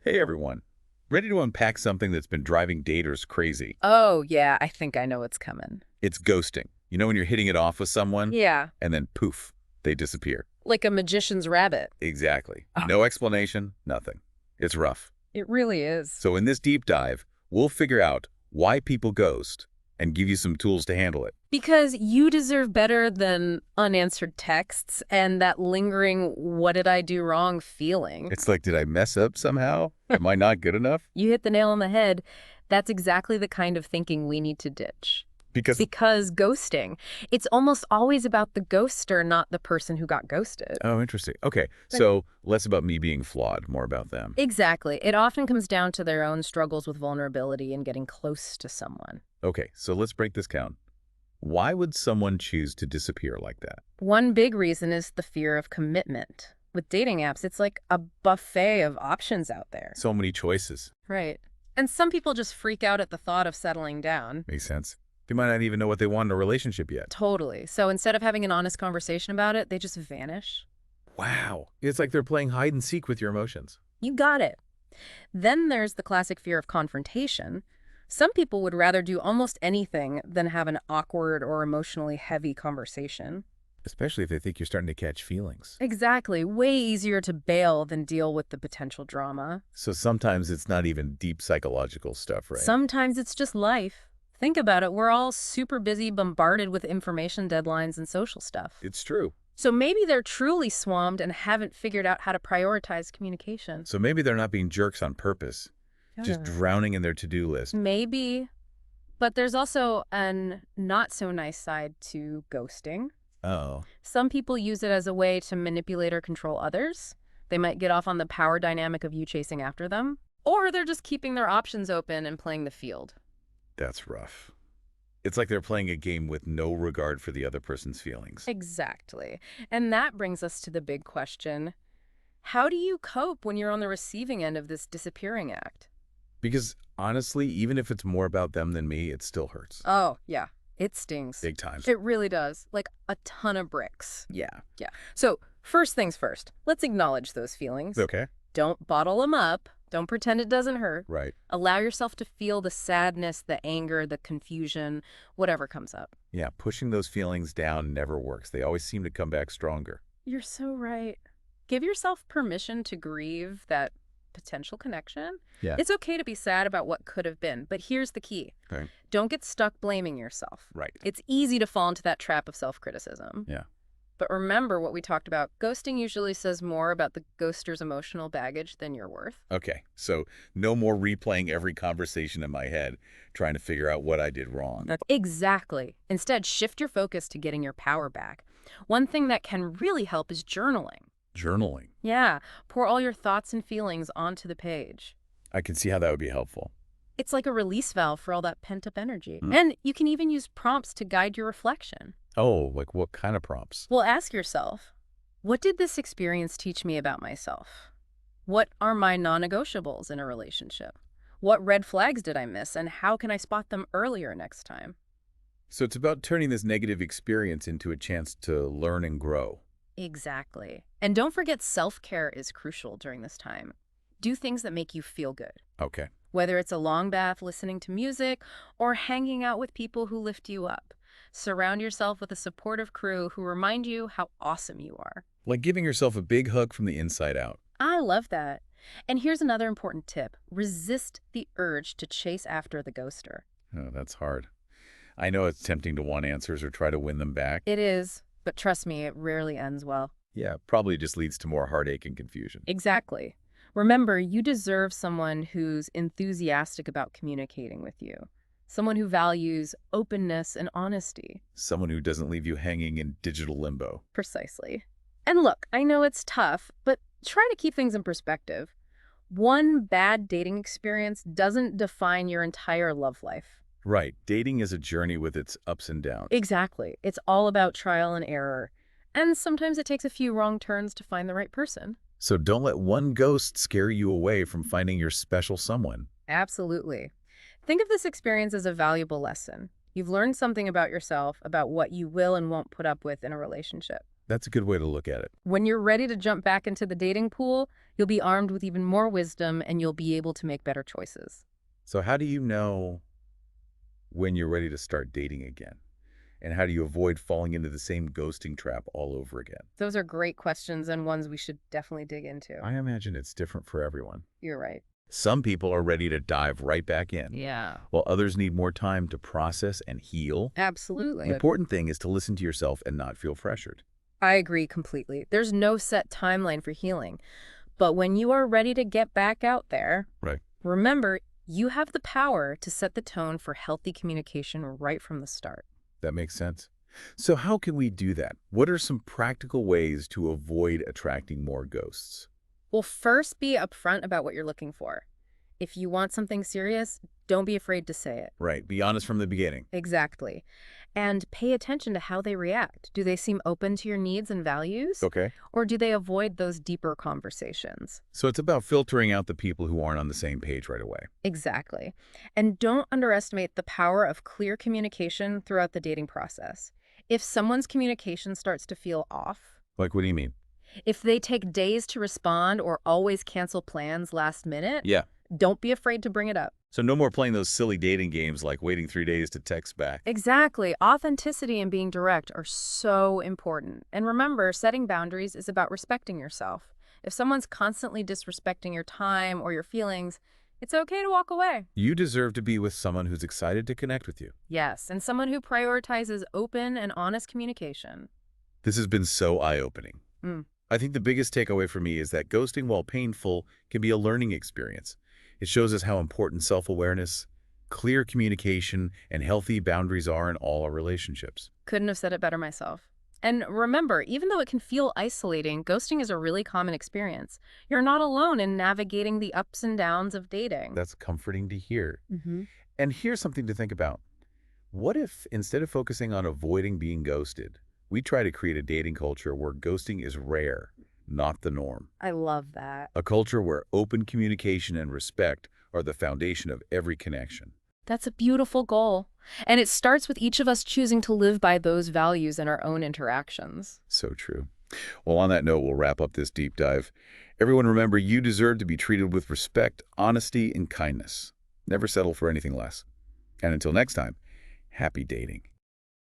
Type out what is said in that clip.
Hey everyone. Ready to unpack something that's been driving daters crazy? Oh, yeah, I think I know what's coming. It's ghosting. You know when you're hitting it off with someone Yeah, and then poof, they disappear. like a magician's rabbit. Exactly. Oh, No explanation, nothing. It's rough. it really is. So in this deep dive, we'll figure out why people ghost and give you some tools to handle it. Because you deserve better than unanswered texts and that lingering, what did I do wrong feeling. It's like, did I mess up somehow? Am I not good enough? You hit the nail on the head. That's exactly the kind of thinking we need to ditch. Because, Because ghosting, it's almost always about the ghoster, not the person who got ghosted. oh, interesting. Okay, so less about me being flawed, more about them. Exactly. It often comes down to their own struggles with vulnerability and getting close to someone. Okay, so let's break this down. Why would someone choose to disappear like that? One big reason is the fear of commitment. With dating apps, it's like a buffet of options out there. So many choices. Right. And some people just freak out at the thought of settling down. Makes sense. They might not even know what they want in a relationship yet. Totally. So instead of having an honest conversation about it, they just vanish. Wow. It's like they're playing hide and seek with your emotions. You got it. Then there's the classic fear of confrontation. Some people would rather do almost anything than have an awkward or emotionally heavy conversation. Especially if they think you're starting to catch feelings. Exactly. Way easier to bail than deal with the potential drama. So sometimes it's not even deep psychological stuff, right? Sometimes it's just life. Think about it. We're all super busy, bombarded with information deadlines and social stuff. It's true. So maybe they're truly swamped and haven't figured out how to prioritize communication. So maybe they're not being jerks on purpose, just Yeah. drowning in their to-do list. Maybe. But there's also an not so nice side to ghosting. Oh, Some people use it as a way to manipulate or control others. They might get off on the power dynamic of you chasing after them. Or they're just keeping their options open and playing the field. that's rough. It's like they're playing a game with no regard for the other person's feelings. Exactly. And that brings us to the big question. How do you cope when you're on the receiving end of this disappearing act? Because honestly, even if it's more about them than me, it still hurts. Oh, yeah. It stings. Big time. It really does. Like a ton of bricks. Yeah. Yeah. So, first things first, let's acknowledge those feelings. Okay. Don't bottle them up. Don't pretend it doesn't hurt. Right. Allow yourself to feel the sadness, the anger, the confusion, whatever comes up. Yeah, pushing those feelings down never works. They always seem to come back stronger. You're so right. Give yourself permission to grieve that potential connection. Yeah. It's okay to be sad about what could have been, but here's the key. Okay. Don't get stuck blaming yourself. Right. It's easy to fall into that trap of self-criticism. Yeah. But remember what we talked about. Ghosting usually says more about the ghoster's emotional baggage than your worth. Okay. So no more replaying every conversation in my head, trying to figure out what I did wrong. Exactly. Instead, shift your focus to getting your power back. One thing that can really help is journaling. Journaling. Yeah, pour all your thoughts and feelings onto the page. I can see how that would be helpful. It's like a release valve for all that pent-up energy. Mm. And you can even use prompts to guide your reflection. Oh, like what kind of prompts? Well, ask yourself, what did this experience teach me about myself? What are my non-negotiables in a relationship? What red flags did I miss, and how can I spot them earlier next time? So it's about turning this negative experience into a chance to learn and grow. Exactly. And don't forget self-care is crucial during this time. Do things that make you feel good. Okay. Whether it's a long bath listening to music or hanging out with people who lift you up. Surround yourself with a supportive crew who remind you how awesome you are. Like giving yourself a big hug from the inside out. I love that. And here's another important tip. Resist the urge to chase after the ghoster. Oh, that's hard. I know it's tempting to want answers or try to win them back. It is, but trust me, it rarely ends well. Yeah, probably just leads to more heartache and confusion. Exactly. Remember, you deserve someone who's enthusiastic about communicating with you. Someone who values openness and honesty. Someone who doesn't leave you hanging in digital limbo. Precisely. And look, I know it's tough, but try to keep things in perspective. One bad dating experience doesn't define your entire love life. Right. Dating is a journey with its ups and downs. Exactly. It's all about trial and error. And sometimes it takes a few wrong turns to find the right person. So don't let one ghost scare you away from finding your special someone. Absolutely. Think of this experience as a valuable lesson. You've learned something about yourself, about what you will and won't put up with in a relationship. That's a good way to look at it. When you're ready to jump back into the dating pool, You'll be armed with even more wisdom and you'll be able to make better choices. So how do you know when you're ready to start dating again? And how do you avoid falling into the same ghosting trap all over again? Those are great questions and ones we should definitely dig into. I imagine it's different for everyone. You're right. Some people are ready to dive right back in, Yeah, while others need more time to process and heal. absolutely. The important thing is to listen to yourself and not feel pressured. I agree completely. There's no set timeline for healing. But when you are ready to get back out there, Right. remember, you have the power to set the tone for healthy communication right from the start. That makes sense. So how can we do that? What are some practical ways to avoid attracting more ghosts? Well, first be upfront about what you're looking for. If you want something serious, don't be afraid to say it. Right. Be honest from the beginning. Exactly. And pay attention to how they react. Do they seem open to your needs and values? Okay. Or do they avoid those deeper conversations? So it's about filtering out the people who aren't on the same page right away. Exactly. And don't underestimate the power of clear communication throughout the dating process. If someone's communication starts to feel off, Like, what do you mean? if they take days to respond or always cancel plans last minute, Yeah. don't be afraid to bring it up. So no more playing those silly dating games like waiting 3 days to text back. Exactly. Authenticity and being direct are so important. And remember, setting boundaries is about respecting yourself. If someone's constantly disrespecting your time or your feelings, it's okay to walk away. You deserve to be with someone who's excited to connect with you. Yes, and someone who prioritizes open and honest communication. This has been so eye-opening. Mm. I think the biggest takeaway for me is that ghosting, while painful, can be a learning experience. It shows us how important self-awareness, clear communication, and healthy boundaries are in all our relationships. Couldn't have said it better myself. And remember, even though it can feel isolating, ghosting is a really common experience. You're not alone in navigating the ups and downs of dating. That's comforting to hear. Mm-hmm. And here's something to think about. What if, instead of focusing on avoiding being ghosted, we try to create a dating culture where ghosting is rare, not the norm? I love that. A culture where open communication and respect are the foundation of every connection. That's a beautiful goal. And it starts with each of us choosing to live by those values in our own interactions. So true. Well, on that note, we'll wrap up this deep dive. Everyone remember, you deserve to be treated with respect, honesty, and kindness. Never settle for anything less. And until next time, happy dating.